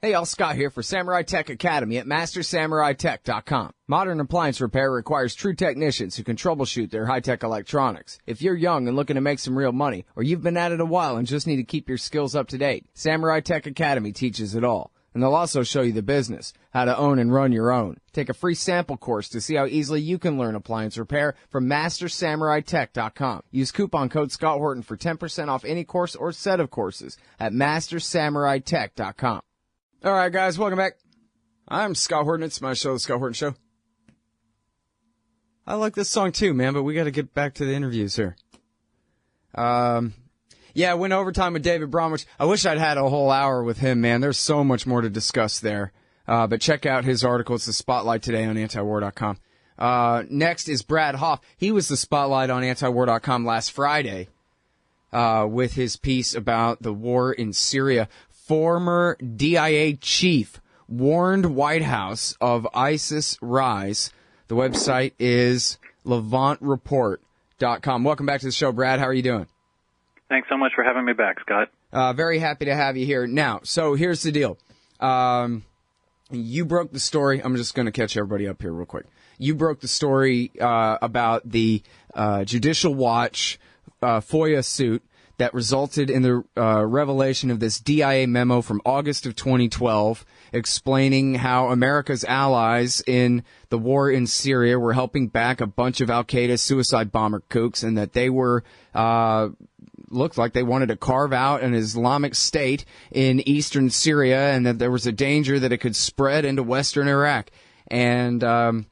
Hey, all, Scott here for Samurai Tech Academy at MasterSamuraiTech.com. Modern appliance repair requires true technicians who can troubleshoot their high-tech electronics. If you're young and looking to make some real money, or you've been at it a while and just need to keep your skills up to date, Samurai Tech Academy teaches it all. And they'll also show you the business, how to own and run your own. Take a free sample course to see how easily you can learn appliance repair from MasterSamuraiTech.com. Use coupon code Scott Horton for 10% off any course or set of courses at MasterSamuraiTech.com. All right, guys, welcome back. I'm Scott Horton. It's my show, The Scott Horton Show. I like this song too, man, but we got to get back to the interviews here. Yeah, I went overtime with David Bromwich. I wish I'd had a whole hour with him, man. There's so much more to discuss there. But check out his article. It's the Spotlight today on antiwar.com. Next is Brad Hoff. He was the Spotlight on antiwar.com last Friday with his piece about the war in Syria. Former DIA chief warned White House of ISIS rise. The website is LevantReport.com. Welcome back to the show, Brad. How are you doing? Thanks so much for having me back, Scott. Very happy to have you here. Now, so here's the deal. You broke the story. I'm just going to catch everybody up here real quick. You broke the story about the Judicial Watch FOIA suit that resulted in the revelation of this DIA memo from August of 2012 explaining how America's allies in the war in Syria were helping back a bunch of al-Qaeda suicide bomber kooks, and that they were looked like they wanted to carve out an Islamic state in eastern Syria, and that there was a danger that it could spread into western Iraq. And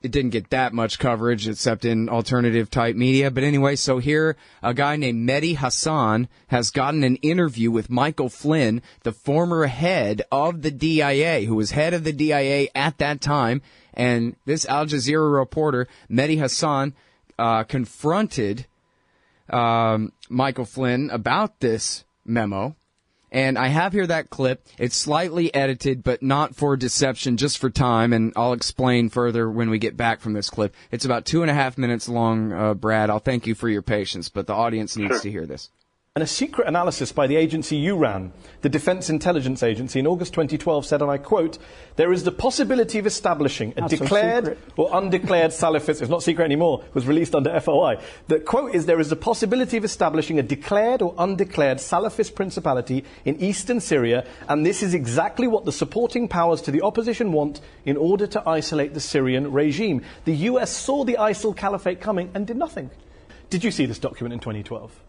it didn't get that much coverage except in alternative type media. But anyway, so here a guy named Mehdi Hassan has gotten an interview with Michael Flynn, the former head of the DIA, who was head of the DIA at that time. And this Al Jazeera reporter, Mehdi Hassan, confronted Michael Flynn about this memo. And I have here that clip. It's slightly edited, but not for deception, just for time, and I'll explain further when we get back from this clip. It's about 2.5 minutes long, Brad. I'll thank you for your patience, but the audience needs to hear this. And a secret analysis by the agency you ran, the Defense Intelligence Agency, in August 2012 said, and I quote, "There is the possibility of establishing a declared or undeclared Salafist," it's not secret anymore, it was released under FOI. The quote is, "There is the possibility of establishing a declared or undeclared Salafist principality in eastern Syria, and this is exactly what the supporting powers to the opposition want in order to isolate the Syrian regime." The US saw the ISIL caliphate coming and did nothing. Did you see this document in 2012?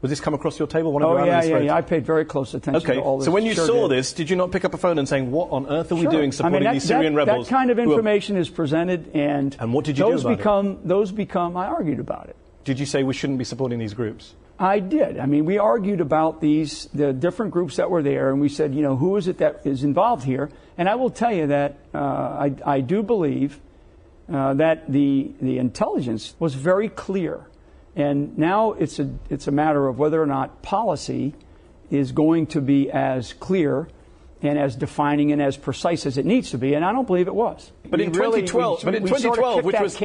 Was this come across your table? Yeah. I paid very close attention to all this. So when you saw this, did you not pick up a phone and saying, what on earth are we doing supporting these Syrian rebels? That kind of information is presented, and what did you do about it? Those become, I argued about it. Did you say we shouldn't be supporting these groups? I did. I mean, we argued about the different groups that were there, and we said, who is it that is involved here? And I will tell you that I do believe that the intelligence was very clear. And now it's a matter of whether or not policy is going to be as clear and as defining and as precise as it needs to be, and I don't believe it was. But in 2012, which was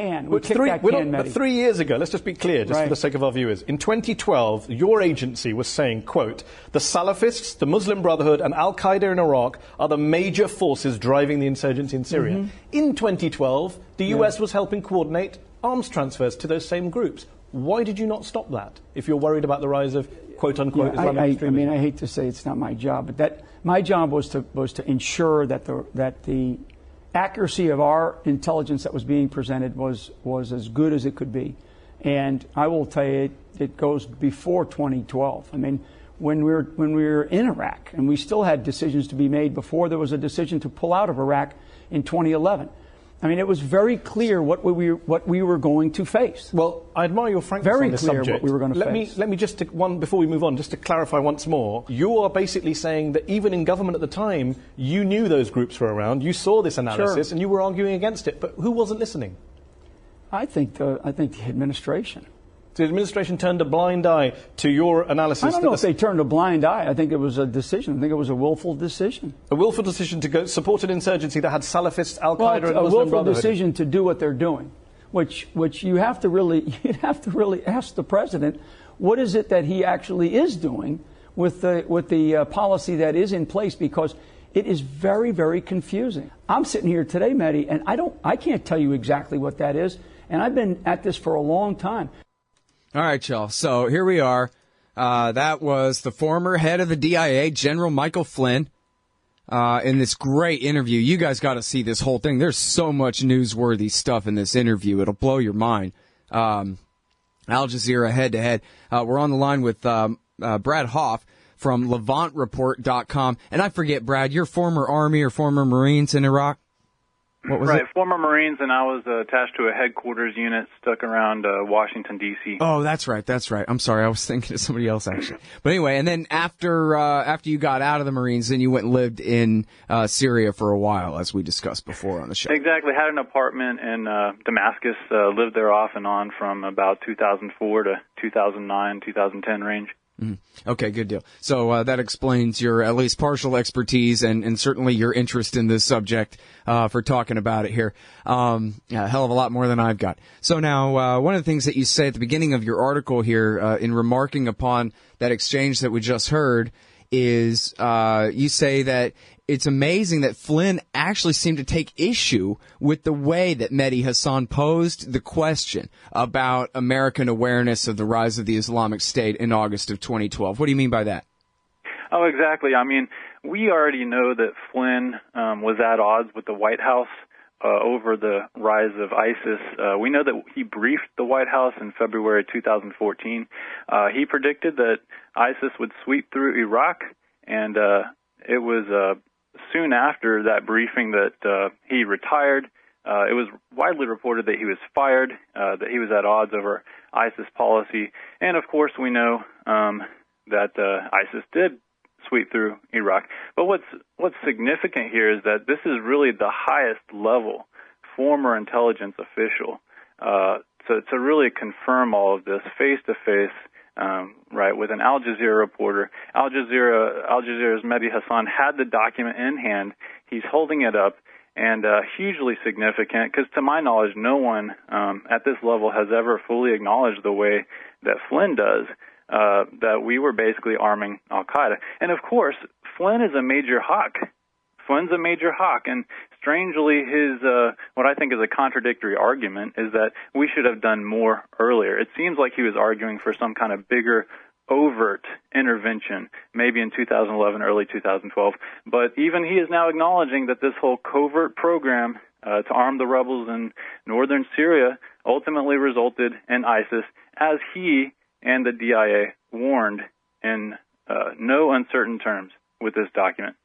3 years ago, let's just be clear, just for the sake of our viewers. In 2012, your agency was saying, quote, "The Salafists, the Muslim Brotherhood, and Al-Qaeda in Iraq are the major forces driving the insurgency in Syria." Mm-hmm. In 2012, the US was helping coordinate arms transfers to those same groups. Why did you not stop that if you're worried about the rise of quote-unquote Islamic extremism? I mean, I hate to say it's not my job, but my job was to ensure that the accuracy of our intelligence that was being presented was as good as it could be. And I will tell you, it goes before 2012. I mean, when we were in Iraq, and we still had decisions to be made before there was a decision to pull out of Iraq in 2011. I mean, it was very clear what we were going to face. Well, I admire your frankness on this subject. Very clear what we were going to face. Let me just, before we move on, just to clarify once more, you are basically saying that even in government at the time, you knew those groups were around, you saw this analysis, and you were arguing against it. But who wasn't listening? I think the administration. The administration turned a blind eye to your analysis. I don't know if they turned a blind eye. I think it was a decision. I think it was a willful decision. A willful decision to go support an insurgency that had Salafists, Al-Qaeda, and Muslim Brotherhood. A willful decision to do what they're doing, which you'd have to really ask the president, what is it that he actually is doing with the policy that is in place? Because It is very, very confusing. I'm sitting here today, Mehdi, and I can't tell you exactly what that is, and I've been at this for a long time. All right, y'all. So here we are. That was the former head of the DIA, General Michael Flynn, in this great interview. You guys got to see this whole thing. There's so much newsworthy stuff in this interview. It'll blow your mind. Al Jazeera head-to-head. We're on the line with Brad Hoff from LevantReport.com. And I forget, Brad, you're former Army or former Marines in Iraq? What was right, it? Former Marines, and I was attached to a headquarters unit stuck around Washington, D.C. Oh, that's right. I'm sorry. I was thinking of somebody else, actually. But anyway, and then after you got out of the Marines, then you went and lived in Syria for a while, as we discussed before on the show. Exactly. Had an apartment in Damascus, lived there off and on from about 2004 to 2009, 2010 range. Okay, good deal. So that explains your at least partial expertise and certainly your interest in this subject for talking about it here. A hell of a lot more than I've got. So now, one of the things that you say at the beginning of your article here in remarking upon that exchange that we just heard is you say that it's amazing that Flynn actually seemed to take issue with the way that Mehdi Hasan posed the question about American awareness of the rise of the Islamic State in August of 2012. What do you mean by that? Oh, exactly. I mean, we already know that Flynn was at odds with the White House over the rise of ISIS. We know that he briefed the White House in February 2014. He predicted that ISIS would sweep through Iraq, and it was soon after that briefing that he retired. It was widely reported that he was fired, that he was at odds over ISIS policy. And, of course, we know that ISIS did sweep through Iraq. But what's significant here is that this is really the highest level former intelligence official. So to really confirm all of this face-to-face, right, with an Al Jazeera reporter. Al Jazeera's Mehdi Hasan had the document in hand. He's holding it up, and hugely significant because, to my knowledge, no one at this level has ever fully acknowledged the way that Flynn does, that we were basically arming al-Qaeda. And, of course, Flynn is a major hawk. Flynn's a major hawk, and strangely, his what I think is a contradictory argument is that we should have done more earlier. It seems like he was arguing for some kind of bigger, overt intervention, maybe in 2011, early 2012. But even he is now acknowledging that this whole covert program to arm the rebels in northern Syria ultimately resulted in ISIS, as he and the DIA warned in no uncertain terms with this document.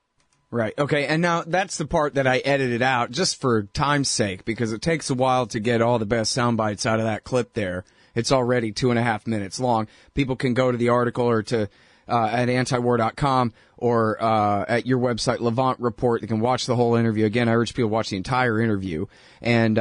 Right. Okay. And now that's the part that I edited out just for time's sake, because it takes a while to get all the best sound bites out of that clip there. It's already 2.5 minutes long. People can go to the article or to at antiwar.com or at your website, Levant Report. They can watch the whole interview. Again, I urge people to watch the entire interview. And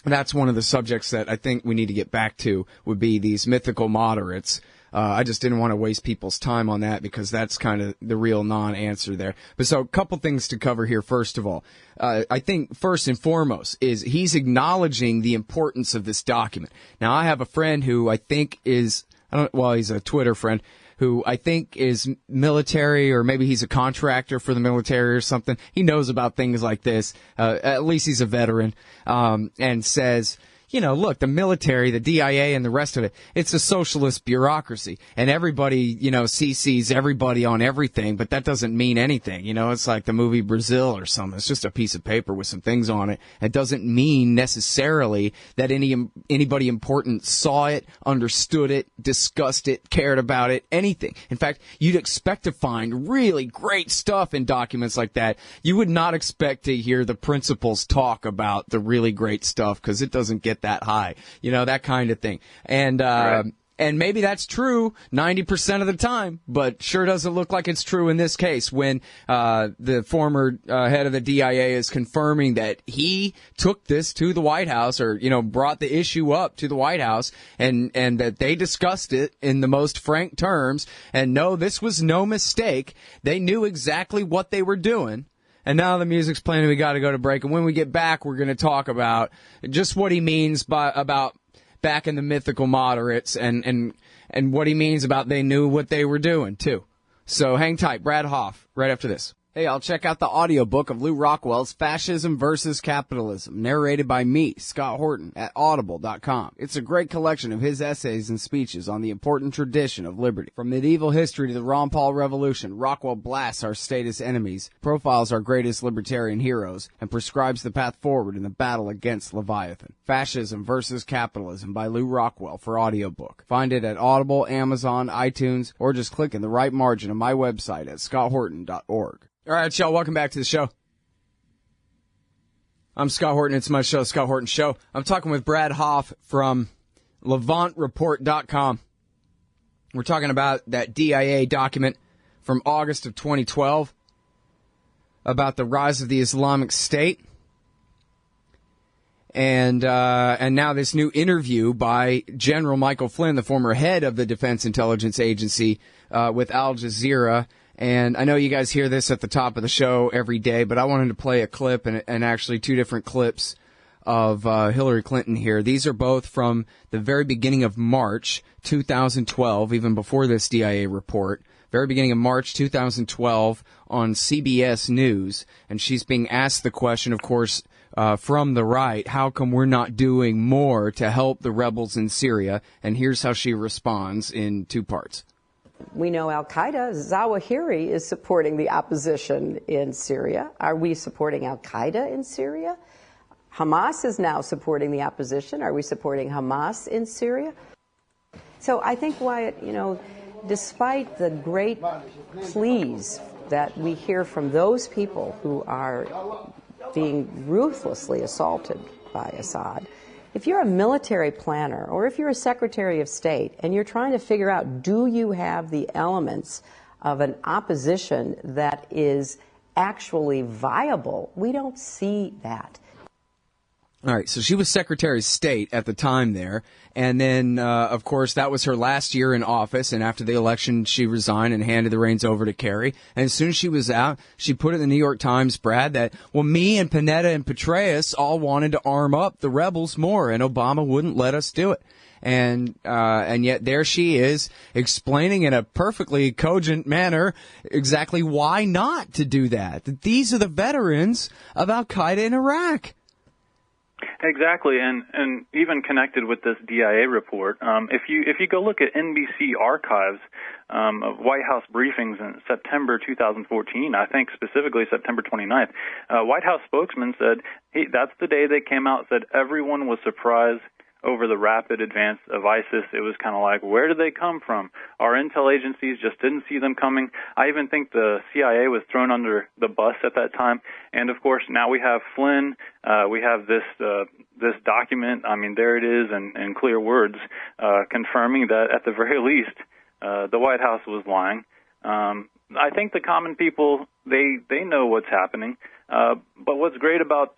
that's one of the subjects that I think we need to get back to would be these mythical moderates. I just didn't want to waste people's time on that because that's kind of the real non-answer there. But so a couple things to cover here, first of all. I think first and foremost is he's acknowledging the importance of this document. Now, I have a friend who I think is, he's a Twitter friend, who I think is military, or maybe he's a contractor for the military or something. He knows about things like this. At least he's a veteran, and says, you know, look, the military, the DIA, and the rest of it, it's a socialist bureaucracy. And everybody, you know, CCs everybody on everything, but that doesn't mean anything. You know, it's like the movie Brazil or something. It's just a piece of paper with some things on it. It doesn't mean necessarily that anybody important saw it, understood it, discussed it, cared about it, anything. In fact, you'd expect to find really great stuff in documents like that. You would not expect to hear the principals talk about the really great stuff because it doesn't get that high, you know, that kind of thing. And right. And maybe that's true 90% of the time, but sure doesn't look like it's true in this case when the former head of the DIA is confirming that he took this to the White House, or, you know, brought the issue up to the White House, and that they discussed it in the most frank terms. And no, this was no mistake. They knew exactly what they were doing. And now the music's playing and we got to go to break. And when we get back, we're going to talk about just what he means about back in the mythical moderates and what he means about they knew what they were doing, too. So hang tight. Brad Hoff, right after this. Hey, I'll check out the audiobook of Lew Rockwell's Fascism versus Capitalism, narrated by me, Scott Horton, at audible.com. It's a great collection of his essays and speeches on the important tradition of liberty. From medieval history to the Ron Paul Revolution, Rockwell blasts our statist enemies, profiles our greatest libertarian heroes, and prescribes the path forward in the battle against Leviathan. Fascism versus Capitalism by Lew Rockwell for audiobook. Find it at Audible, Amazon, iTunes, or just click in the right margin of my website at scotthorton.org. All right, y'all, welcome back to the show. I'm Scott Horton. It's my show, Scott Horton Show. I'm talking with Brad Hoff from LevantReport.com. We're talking about that DIA document from August of 2012 about the rise of the Islamic State. And now this new interview by General Michael Flynn, the former head of the Defense Intelligence Agency, with Al Jazeera. And I know you guys hear this at the top of the show every day, but I wanted to play a clip and actually two different clips of Hillary Clinton here. These are both from the very beginning of March 2012, even before this DIA report. Very beginning of March 2012 on CBS News. And she's being asked the question, of course, from the right, how come we're not doing more to help the rebels in Syria? And here's how she responds in two parts. We know al-Qaeda, Zawahiri is supporting the opposition in Syria. Are we supporting al-Qaeda in Syria? Hamas is now supporting the opposition. Are we supporting Hamas in Syria? So I think, Wyatt, despite the great pleas that we hear from those people who are being ruthlessly assaulted by Assad, if you're a military planner or if you're a Secretary of State and you're trying to figure out, do you have the elements of an opposition that is actually viable, we don't see that. All right, so she was Secretary of State at the time there, and then, of course, that was her last year in office, and after the election, she resigned and handed the reins over to Kerry, and as soon as she was out, she put it in the New York Times, Brad, that, well, me and Panetta and Petraeus all wanted to arm up the rebels more, and Obama wouldn't let us do it. And yet there she is explaining in a perfectly cogent manner exactly why not to do that. That these are the veterans of Al-Qaeda in Iraq. Exactly, and even connected with this DIA report, if you go look at NBC archives of White House briefings in September 2014, I think specifically September 29th, White House spokesman said, hey, that's the day they came out, said everyone was surprised over the rapid advance of ISIS. It was kind of like, where did they come from? Our intel agencies just didn't see them coming. I even think the CIA was thrown under the bus at that time. And, of course, now we have Flynn. We have this document. I mean, there it is in clear words, confirming that at the very least the White House was lying. I think the common people, they know what's happening. But what's great about,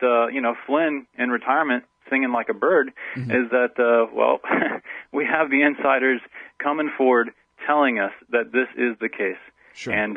Flynn in retirement, singing like a bird, is that, we have the insiders coming forward telling us that this is the case. Sure. And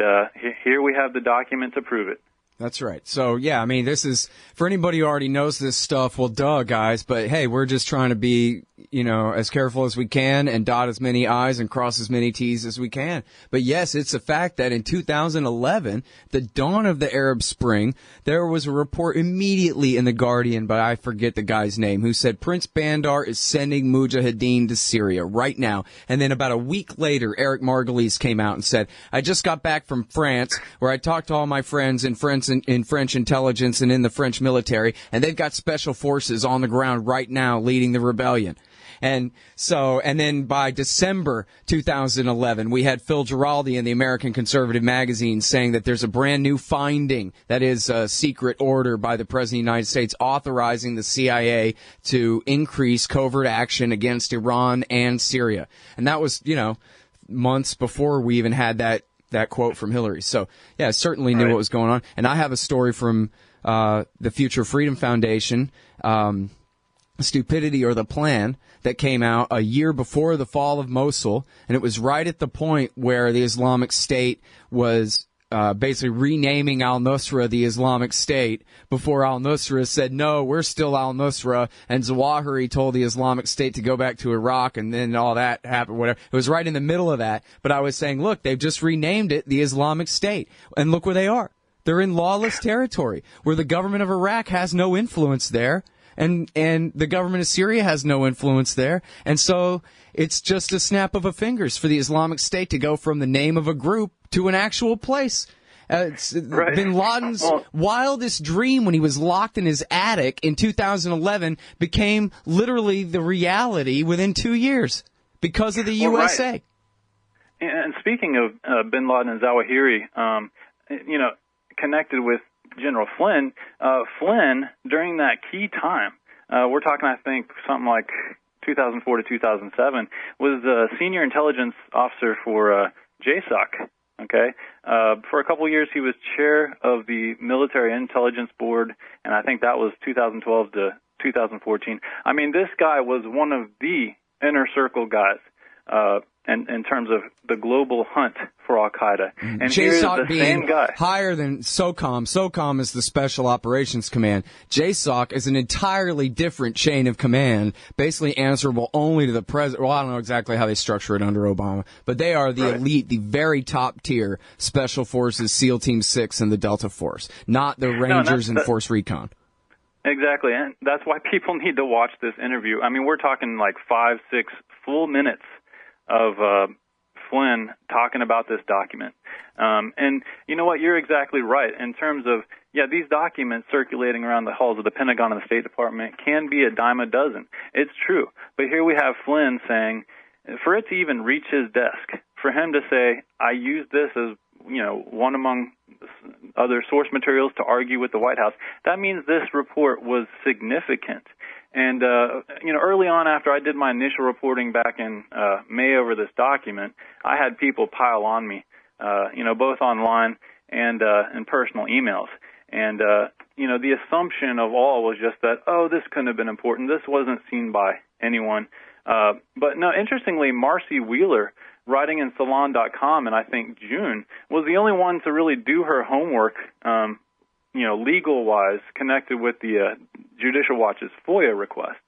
here we have the document to prove it. That's right. So, yeah, I mean, this is, for anybody who already knows this stuff, well, duh, guys, but hey, we're just trying to be, as careful as we can and dot as many I's and cross as many T's as we can. But yes, it's a fact that in 2011, the dawn of the Arab Spring, there was a report immediately in The Guardian, but I forget the guy's name, who said Prince Bandar is sending Mujahideen to Syria right now. And then about a week later, Eric Margolis came out and said, I just got back from France, where I talked to all my friends in French intelligence and in the French military, and they've got special forces on the ground right now leading the rebellion. And then by December 2011, we had Phil Giraldi in the American Conservative magazine saying that there's a brand new finding, that is a secret order by the President of the United States authorizing the CIA to increase covert action against Iran and Syria. And that was, months before we even had that quote from Hillary. So, yeah, I certainly knew what was going on. And I have a story from the Future Freedom Foundation, Stupidity or the Plan, that came out a year before the fall of Mosul, and it was right at the point where the Islamic State was basically renaming al-Nusra the Islamic State before al-Nusra said, no, we're still al-Nusra, and Zawahiri told the Islamic State to go back to Iraq, and then all that happened, whatever. It was right in the middle of that, but I was saying, look, they've just renamed it the Islamic State, and look where they are. They're in lawless territory where the government of Iraq has no influence there. And the government of Syria has no influence there. And so it's just a snap of a fingers for the Islamic State to go from the name of a group to an actual place. Right. Bin Laden's wildest dream when he was locked in his attic in 2011 became literally the reality within 2 years because of the USA. Right. And speaking of Bin Laden and Zawahiri, connected with General Flynn, Flynn, during that key time, we're talking, I think, something like 2004 to 2007, was the senior intelligence officer for JSOC. Okay, for a couple of years he was chair of the Military Intelligence Board, and I think that was 2012 to 2014. I mean, this guy was one of the inner circle guys. In terms of the global hunt for Al-Qaeda. And here's the same guy. Higher than SOCOM. SOCOM is the Special Operations Command. JSOC is an entirely different chain of command, basically answerable only to the president. Well, I don't know exactly how they structure it under Obama, but they are the elite, the very top tier Special Forces, SEAL Team 6, and the Delta Force, not the Rangers and Force Recon. Exactly, and that's why people need to watch this interview. I mean, we're talking like 5-6 full minutes of Flynn talking about this document. And you know what? You're exactly right in terms of, these documents circulating around the halls of the Pentagon and the State Department can be a dime a dozen. It's true. But here we have Flynn saying, for it to even reach his desk, for him to say, I use this as, one among other source materials to argue with the White House, that means this report was significant. And, early on after I did my initial reporting back in May over this document, I had people pile on me, both online and in personal emails. And, the assumption of all was just that, this couldn't have been important. This wasn't seen by anyone. But no, interestingly, Marcy Wheeler, writing in Salon.com in, I think, June, was the only one to really do her homework, legal-wise, connected with the Judicial Watch's FOIA request.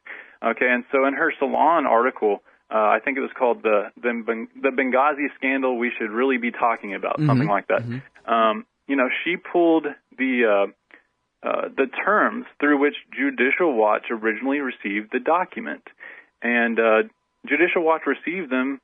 Okay, and so in her Salon article, I think it was called the Benghazi scandal we should really be talking about, something like that. She pulled the terms through which Judicial Watch originally received the document, and Judicial Watch received them,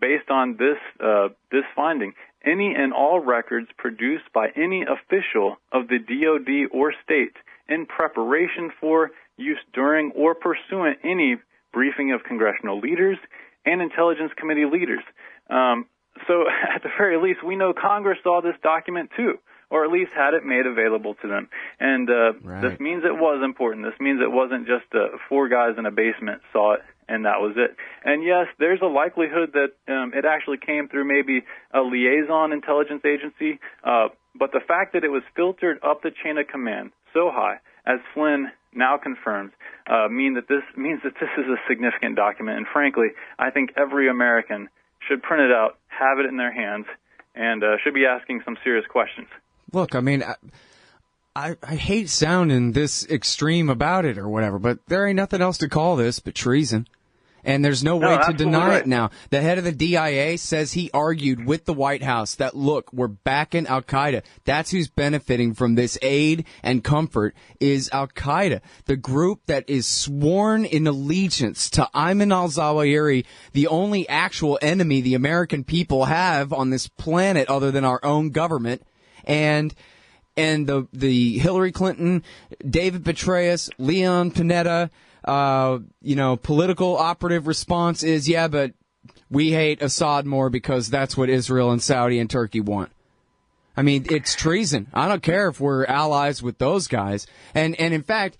based on this finding. Any and all records produced by any official of the DoD or state in preparation for use during or pursuant any briefing of congressional leaders and intelligence committee leaders. So at the very least, we know Congress saw this document too, or at least had it made available to them. And This means it was important. This means it wasn't just 4 guys in a basement saw it and that was it. And yes, there's a likelihood that it actually came through maybe a liaison intelligence agency, but the fact that it was filtered up the chain of command so high, as Flynn now confirms, means that this is a significant document. And frankly, I think every American should print it out, have it in their hands, and should be asking some serious questions. Look, I mean, I hate sounding this extreme about it or whatever, but there ain't nothing else to call this but treason. And there's no way to deny it now. The head of the DIA says he argued with the White House that, look, we're backing Al-Qaeda. That's who's benefiting from this aid and comfort is Al-Qaeda, the group that is sworn in allegiance to Ayman al-Zawahiri, the only actual enemy the American people have on this planet other than our own government. And the Hillary Clinton, David Petraeus, Leon Panetta, political operative response is, but we hate Assad more because that's what Israel and Saudi and Turkey want. I mean, it's treason. I don't care if we're allies with those guys. And in fact,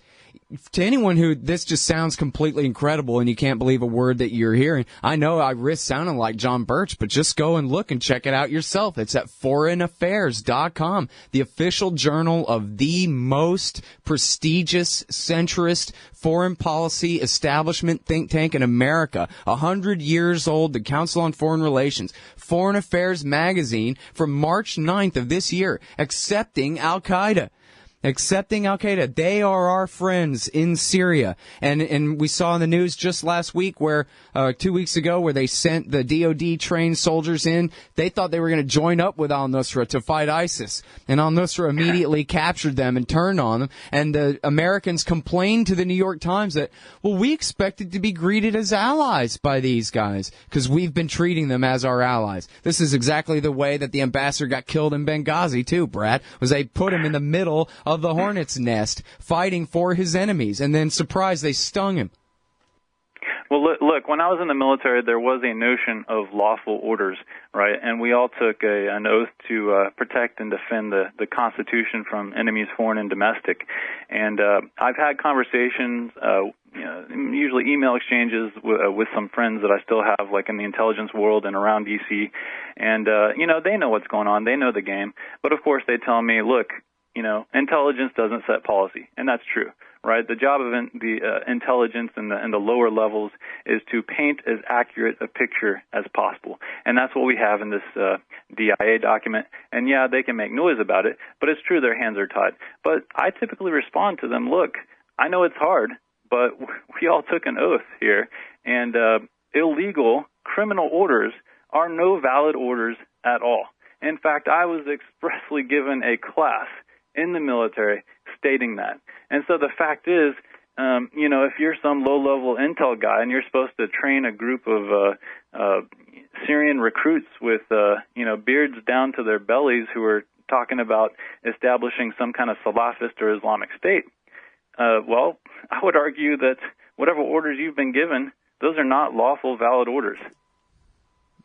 to anyone who this just sounds completely incredible and you can't believe a word that you're hearing, I know I risk sounding like John Birch, but just go and look and check it out yourself. It's at foreignaffairs.com, the official journal of the most prestigious centrist foreign policy establishment think tank in America. 100 years old, the Council on Foreign Relations. Foreign Affairs magazine from March 9th of this year, accepting Al-Qaeda. Accepting Al-Qaeda. They are our friends in Syria. And we saw in the news just last week 2 weeks ago, where they sent the DOD trained soldiers in. They thought they were going to join up with al-Nusra to fight ISIS. And al-Nusra immediately captured them and turned on them. And the Americans complained to the New York Times that, well, we expected to be greeted as allies by these guys because we've been treating them as our allies. This is exactly the way that the ambassador got killed in Benghazi, too, Brad, was they put him in the middle of the hornet's nest fighting for his enemies, and then, surprise, they stung him. Well, look, when I was in the military, there was a notion of lawful orders, right? And we all took an oath to protect and defend the Constitution from enemies, foreign and domestic. And I've had conversations, usually email exchanges with some friends that I still have, like in the intelligence world and around D.C. And, they know what's going on. They know the game. But, of course, they tell me, look, intelligence doesn't set policy, and that's true, right? The job of the intelligence and the lower levels is to paint as accurate a picture as possible, and that's what we have in this DIA document. And yeah, they can make noise about it, but it's true their hands are tied. But I typically respond to them, look, I know it's hard, but we all took an oath here, and illegal criminal orders are no valid orders at all. In fact, I was expressly given a class in the military stating that. And so the fact is, if you're some low-level intel guy and you're supposed to train a group of Syrian recruits with, beards down to their bellies who are talking about establishing some kind of Salafist or Islamic state, well, I would argue that whatever orders you've been given, those are not lawful, valid orders.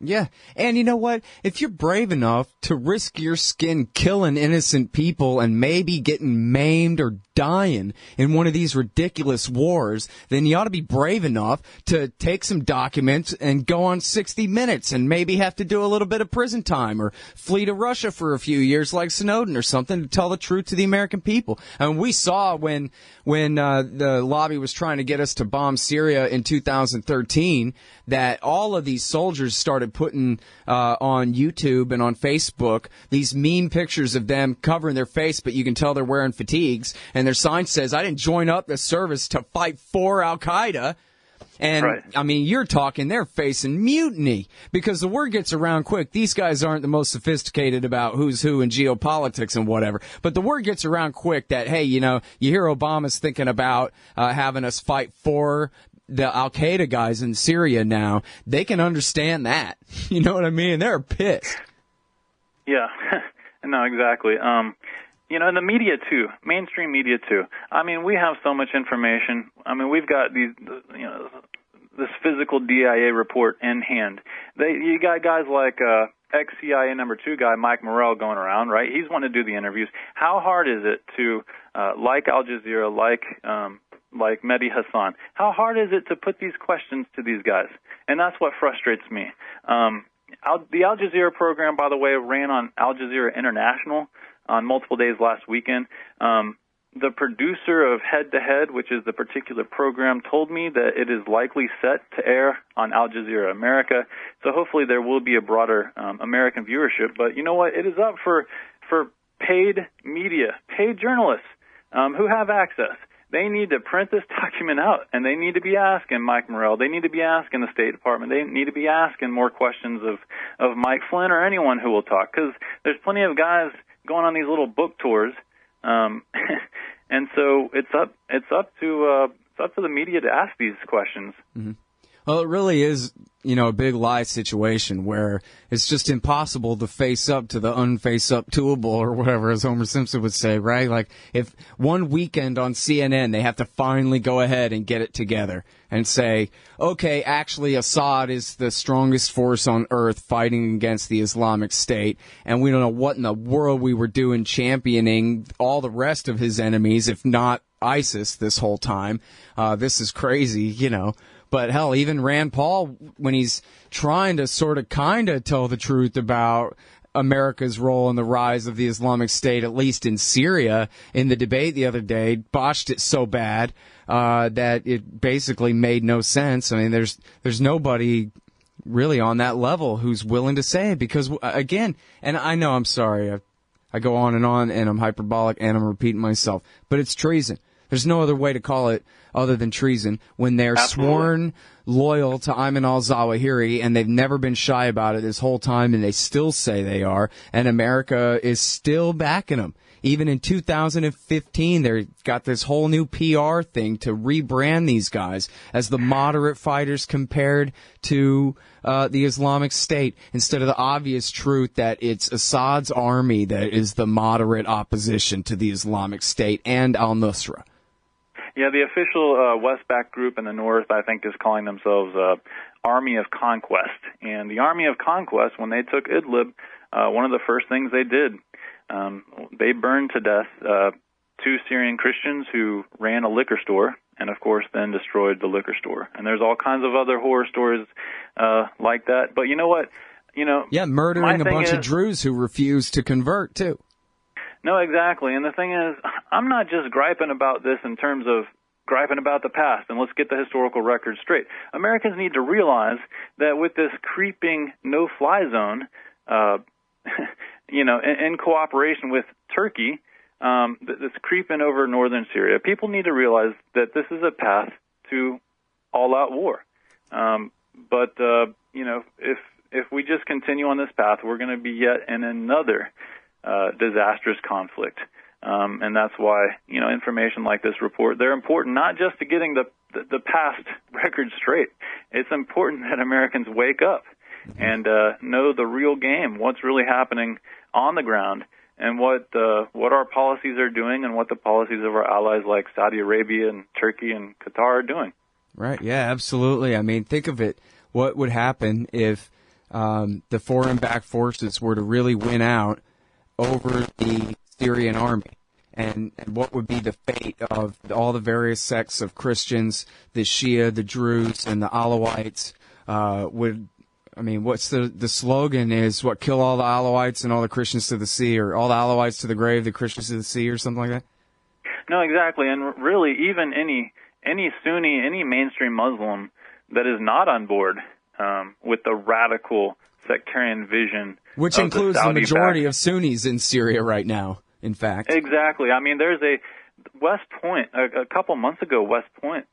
Yeah, and you know what? If you're brave enough to risk your skin killing innocent people and maybe getting maimed or dying in one of these ridiculous wars, then you ought to be brave enough to take some documents and go on 60 Minutes and maybe have to do a little bit of prison time or flee to Russia for a few years like Snowden or something to tell the truth to the American people. And we saw when the lobby was trying to get us to bomb Syria in 2013 that all of these soldiers started putting on YouTube and on Facebook these meme pictures of them covering their face, but you can tell they're wearing fatigues, and their sign says, I didn't join up the service to fight for Al-Qaeda. And, right. I mean, you're talking, they're facing mutiny because the word gets around quick. These guys aren't the most sophisticated about who's who in geopolitics and whatever. But the word gets around quick that, hey, you hear Obama's thinking about having us fight for the Al-Qaeda guys in Syria now. They can understand that. You know what I mean? They're pissed. Yeah, no, exactly. And the media too, mainstream media too. I mean, we have so much information. I mean, we've got this physical DIA report in hand. You got guys like ex-CIA number 2 guy Mike Morrell going around, right? He's wanting to do the interviews. How hard is it to, like Al Jazeera, like Mehdi Hassan, how hard is it to put these questions to these guys? And that's what frustrates me. The Al Jazeera program, by the way, ran on Al Jazeera International on multiple days last weekend. The producer of Head to Head, which is the particular program, told me that it is likely set to air on Al Jazeera America. So hopefully there will be a broader American viewership. But you know what? It is up for paid media, paid journalists who have access. They need to print this document out, and they need to be asking Mike Morrell. They need to be asking the State Department. They need to be asking more questions of Mike Flynn or anyone who will talk, because there's plenty of guys going on these little book tours, and so it's up to the media to ask these questions. Mm-hmm. Well, it really is, a big lie situation where it's just impossible to face up to the unface up toable or whatever, as Homer Simpson would say, right? Like, if one weekend on CNN they have to finally go ahead and get it together and say, okay, actually Assad is the strongest force on earth fighting against the Islamic State, and we don't know what in the world we were doing championing all the rest of his enemies, if not ISIS, this whole time. This is crazy, But hell, even Rand Paul, when he's trying to sort of kind of tell the truth about America's role in the rise of the Islamic State, at least in Syria, in the debate the other day, botched it so bad that it basically made no sense. I mean, there's nobody really on that level who's willing to say it because, again, and I know, I'm sorry, I go on, and I'm hyperbolic, and I'm repeating myself. But it's treason. There's no other way to call it other than treason when they're sworn loyal to Ayman al-Zawahiri, and they've never been shy about it this whole time, and they still say they are, and America is still backing them. Even in 2015, they got this whole new PR thing to rebrand these guys as the moderate fighters compared to the Islamic State, instead of the obvious truth that it's Assad's army that is the moderate opposition to the Islamic State and al-Nusra. Yeah, the official Westback group in the north, I think, is calling themselves Army of Conquest. And the Army of Conquest, when they took Idlib, one of the first things they did, they burned to death 2 Syrian Christians who ran a liquor store, and of course then destroyed the liquor store. And there's all kinds of other horror stories like that. But you know what? Yeah, murdering a bunch of Druze who refused to convert too. No, exactly. And the thing is, I'm not just griping about this in terms of griping about the past, and let's get the historical record straight. Americans need to realize that with this creeping no-fly zone, in cooperation with Turkey, that's creeping over northern Syria, people need to realize that this is a path to all-out war. But if we just continue on this path, we're going to be yet in another disastrous conflict. And that's why, information like this report, they're important not just to getting the past record straight. It's important that Americans wake up and know the real game, what's really happening on the ground, and what our policies are doing and what the policies of our allies like Saudi Arabia and Turkey and Qatar are doing. Right, yeah, absolutely. I mean, think of it. What would happen if the foreign-backed forces were to really win out over the Syrian army? And what would be the fate of all the various sects of Christians, the Shia, the Druze, and the Alawites? What's the slogan is, what, kill all the Alawites and all the Christians to the sea, or all the Alawites to the grave, the Christians to the sea, or something like that? No, exactly. And really, even any Sunni, any mainstream Muslim that is not on board with the radical sectarian vision, which includes the majority of Sunnis in Syria right now, in fact. Exactly. I mean, there's a West Point, a couple months ago, West Point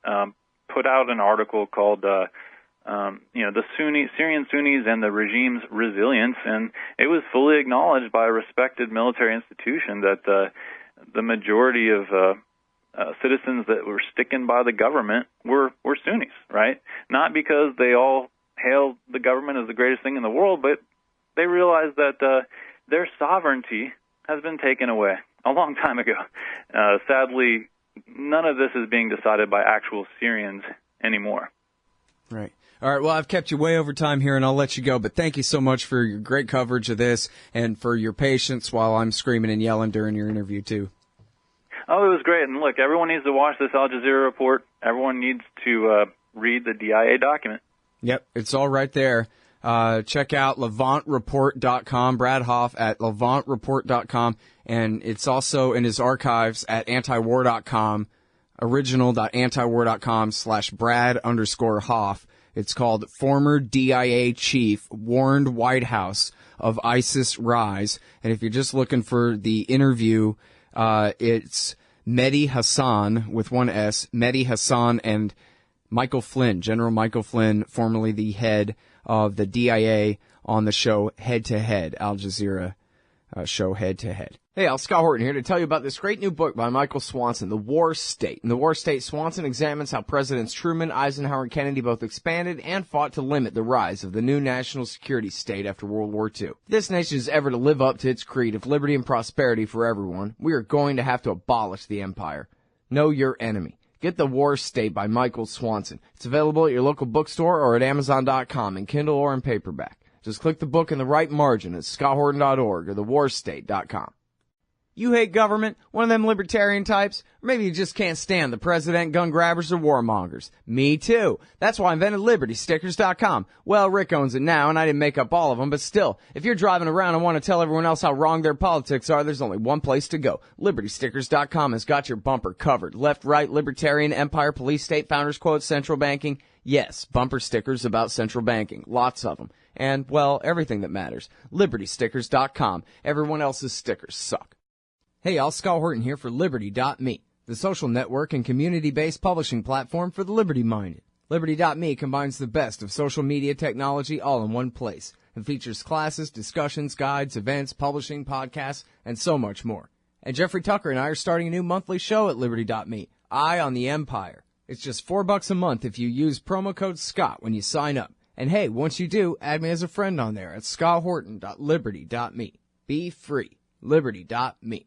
put out an article called, the Syrian Sunnis and the regime's resilience, and it was fully acknowledged by a respected military institution that the majority of citizens that were sticking by the government were Sunnis, right? Not because they all hailed the government as the greatest thing in the world, but they realized that their sovereignty has been taken away a long time ago. Sadly, none of this is being decided by actual Syrians anymore. Right. All right, well, I've kept you way over time here, and I'll let you go, but thank you so much for your great coverage of this and for your patience while I'm screaming and yelling during your interview, too. Oh, it was great. And look, everyone needs to watch this Al Jazeera report. Everyone needs to read the DIA document. Yep, it's all right there. Check out LevantReport.com, Brad Hoff at LevantReport.com, and it's also in his archives at antiwar.com, original.antiwar.com/Brad_Hoff. It's called Former DIA Chief Warned White House of ISIS Rise. And if you're just looking for the interview, it's Mehdi Hassan with one S, Mehdi Hassan and Michael Flynn, General Michael Flynn, formerly the head of the DIA, on the show Head to Head, Al Jazeera show Head to Head. Hey, Al, Scott Horton here to tell you about this great new book by Michael Swanson, The War State. In The War State, Swanson examines how Presidents Truman, Eisenhower, and Kennedy both expanded and fought to limit the rise of the new national security state after World War II. If this nation is ever to live up to its creed of liberty and prosperity for everyone, we are going to have to abolish the empire. Know your enemy. Get The War State by Michael Swanson. It's available at your local bookstore or at Amazon.com in Kindle or in paperback. Just click the book in the right margin at scotthorton.org or thewarstate.com. You hate government? One of them libertarian types? Or maybe you just can't stand the president, gun grabbers, or warmongers. Me too. That's why I invented LibertyStickers.com. Well, Rick owns it now, and I didn't make up all of them, but still, if you're driving around and want to tell everyone else how wrong their politics are, there's only one place to go. LibertyStickers.com has got your bumper covered. Left, right, libertarian, empire, police, state, founders quotes, central banking. Yes, bumper stickers about central banking. Lots of them. And, well, everything that matters. LibertyStickers.com. Everyone else's stickers suck. Hey, y'all, Scott Horton here for Liberty.me, the social network and community-based publishing platform for the liberty-minded. Liberty.me combines the best of social media technology all in one place and features classes, discussions, guides, events, publishing, podcasts, and so much more. And Jeffrey Tucker and I are starting a new monthly show at Liberty.me, Eye on the Empire. It's just $4 a month if you use promo code SCOTT when you sign up. And hey, once you do, add me as a friend on there at scotthorton.liberty.me. Be free. Liberty.me.